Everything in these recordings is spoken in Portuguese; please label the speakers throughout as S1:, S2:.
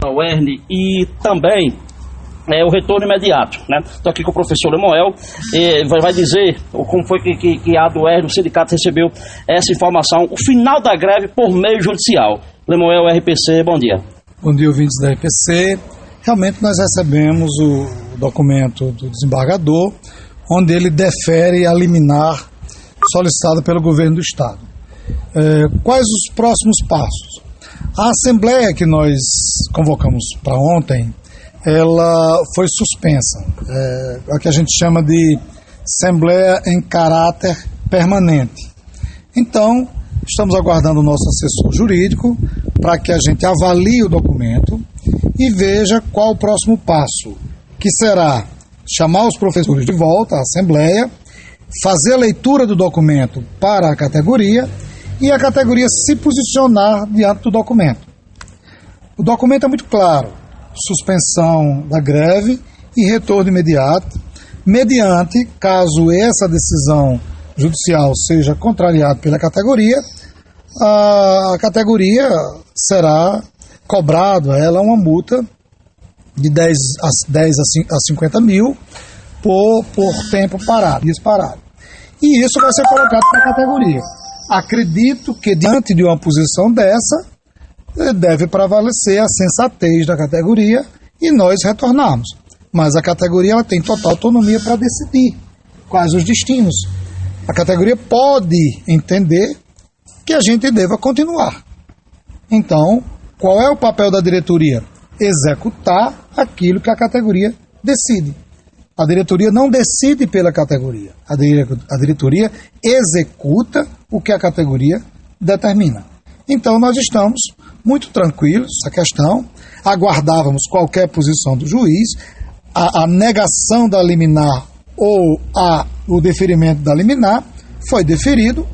S1: da UERN e também o retorno imediato, né? Estou aqui com o professor Lemuel, vai dizer como foi que a do UERN, o sindicato recebeu essa informação, o final da greve por meio judicial. Lemuel, RPC, bom dia.
S2: Bom dia, ouvintes da RPC. Realmente nós recebemos o documento do desembargador, onde ele defere a liminar solicitada pelo governo do Estado. Quais os próximos passos? A assembleia que nós convocamos para ontem, ela foi suspensa, é o que a gente chama de assembleia em caráter permanente. Então, estamos aguardando o nosso assessor jurídico para que a gente avalie o documento e veja qual o próximo passo, que será chamar os professores de volta à assembleia, fazer a leitura do documento para a categoria e a categoria se posicionar diante do documento. O documento é muito claro: suspensão da greve e retorno imediato, mediante, caso essa decisão judicial seja contrariada pela categoria, a categoria será cobrado a ela uma multa de 10 a 50 mil por tempo parado, disparado. E isso vai ser colocado para a categoria. Acredito que, diante de uma posição dessa, deve prevalecer a sensatez da categoria e nós retornarmos. Mas a categoria ela tem total autonomia para decidir quais os destinos. A categoria pode entender que a gente deva continuar. Então, qual é o papel da diretoria? Executar aquilo que a categoria decide. A diretoria não decide pela categoria. A diretoria executa o que a categoria determina. Então, nós estamos muito tranquilos nessa questão. Aguardávamos qualquer posição do juiz, a negação da liminar ou o deferimento da liminar foi deferido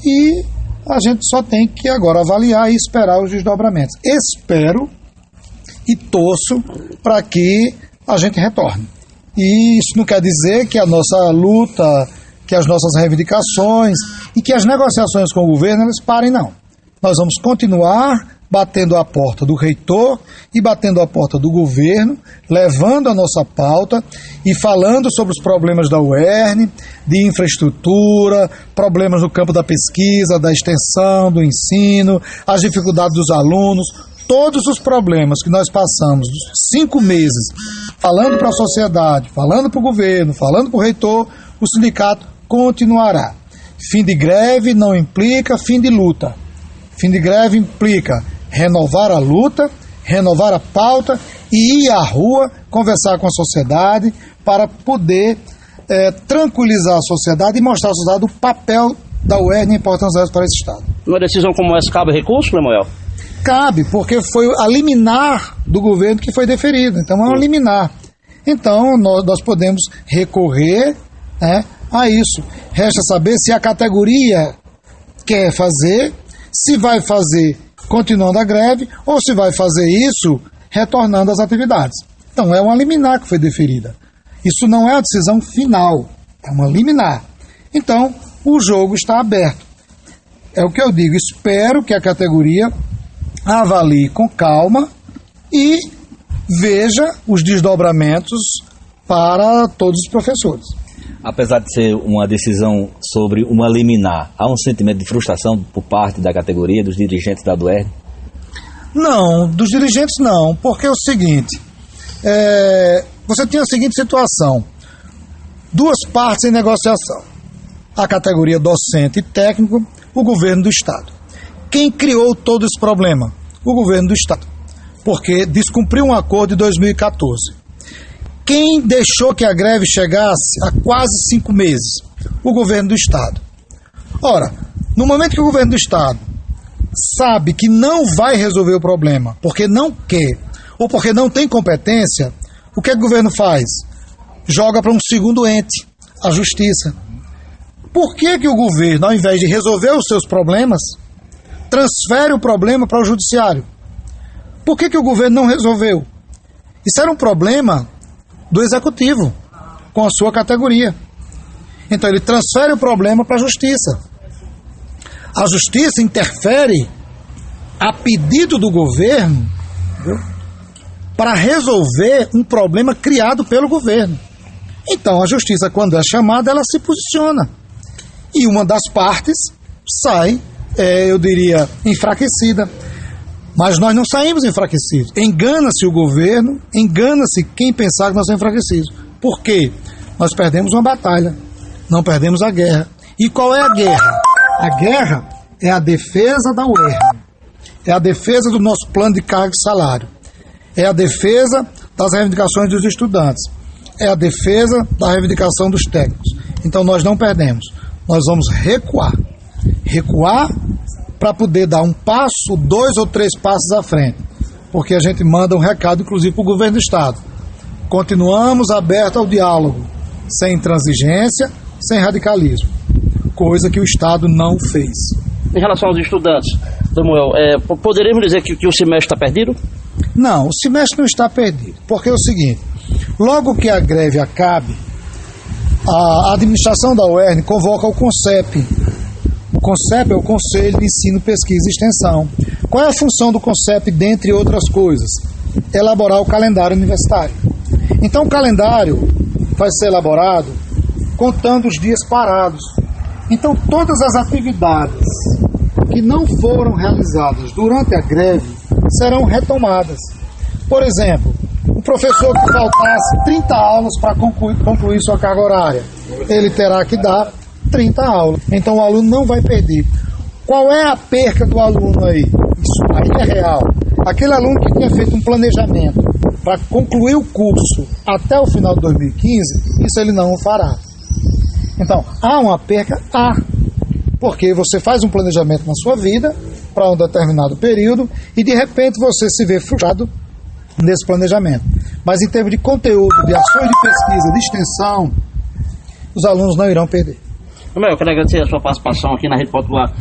S2: e a gente só tem que agora avaliar e esperar os desdobramentos. Espero e torço para que a gente retorne. E isso não quer dizer que a nossa luta, que as nossas reivindicações e que as negociações com o governo elas parem, não. Nós vamos continuar batendo a porta do reitor e batendo a porta do governo, levando a nossa pauta e falando sobre os problemas da UERN, de infraestrutura, problemas no campo da pesquisa, da extensão, do ensino, as dificuldades dos alunos, todos os problemas que nós passamos 5 meses falando para a sociedade, falando para o governo, falando para o reitor, o sindicato continuará. Fim de greve não implica fim de luta. Fim de greve implica renovar a luta, renovar a pauta e ir à rua conversar com a sociedade para poder tranquilizar a sociedade e mostrar à sociedade o papel da UERN e a importância dela para esse Estado.
S1: Uma decisão como essa cabe recurso, Lemuel?
S2: Cabe, porque foi a liminar do governo que foi deferida. Então é uma liminar. Então nós podemos recorrer, né, a isso. Resta saber se a categoria quer fazer, se vai fazer continuando a greve ou se vai fazer isso retornando às atividades. Então é uma liminar que foi deferida. Isso não é a decisão final, é uma liminar. Então o jogo está aberto. É o que eu digo, espero que a categoria avalie com calma e veja os desdobramentos para todos os professores.
S3: Apesar de ser uma decisão sobre uma liminar, há um sentimento de frustração por parte da categoria, dos dirigentes da UERN?
S2: Não, dos dirigentes não, porque é o seguinte, você tem a seguinte situação, 2 partes em negociação, a categoria docente e técnico, o governo do Estado. Quem criou todo esse problema? O governo do Estado, porque descumpriu um acordo de 2014. Quem deixou que a greve chegasse a quase 5 meses? O governo do Estado. Ora, no momento que o governo do Estado sabe que não vai resolver o problema, porque não quer, ou porque não tem competência, o que o governo faz? Joga para um segundo ente, a Justiça. Por que o governo, ao invés de resolver os seus problemas, transfere o problema para o Judiciário? Por que o governo não resolveu? Isso era um problema do Executivo, com a sua categoria. Então ele transfere o problema para a Justiça. A Justiça interfere a pedido do governo, para resolver um problema criado pelo governo. Então a justiça, quando é chamada, ela se posiciona. E uma das partes sai, eu diria, enfraquecida. Mas nós não saímos enfraquecidos. Engana-se o governo, engana-se quem pensar que nós somos enfraquecidos. Por quê? Nós perdemos uma batalha, não perdemos a guerra. E qual é a guerra? A guerra é a defesa da UERN, é a defesa do nosso plano de cargo e salário, é a defesa das reivindicações dos estudantes, é a defesa da reivindicação dos técnicos. Então nós não perdemos, nós vamos recuar para poder dar um passo, 2 ou 3 passos à frente, porque a gente manda um recado, inclusive, para o governo do Estado. Continuamos abertos ao diálogo, sem intransigência, sem radicalismo, coisa que o Estado não fez.
S1: Em relação aos estudantes, Samuel, poderíamos dizer que o semestre está perdido?
S2: Não, o semestre não está perdido, porque é o seguinte, logo que a greve acabe, a administração da UERN convoca o CONCEP. O CONCEP é o Conselho de Ensino, Pesquisa e Extensão. Qual é a função do CONCEP, dentre outras coisas? Elaborar o calendário universitário. Então o calendário vai ser elaborado contando os dias parados. Então todas as atividades que não foram realizadas durante a greve serão retomadas. Por exemplo, o professor que faltasse 30 aulas para concluir sua carga horária, ele terá que dar 30 aulas. Então o aluno não vai perder. Qual é a perca do aluno aí? Isso aí é real. Aquele aluno que tinha feito um planejamento para concluir o curso até o final de 2015, isso ele não fará. Então, há uma perca? Há. Porque você faz um planejamento na sua vida para um determinado período e de repente você se vê frustrado nesse planejamento. Mas em termos de conteúdo, de ações de pesquisa, de extensão, os alunos não irão perder.
S1: Eu quero agradecer a sua participação aqui na Rede Popular.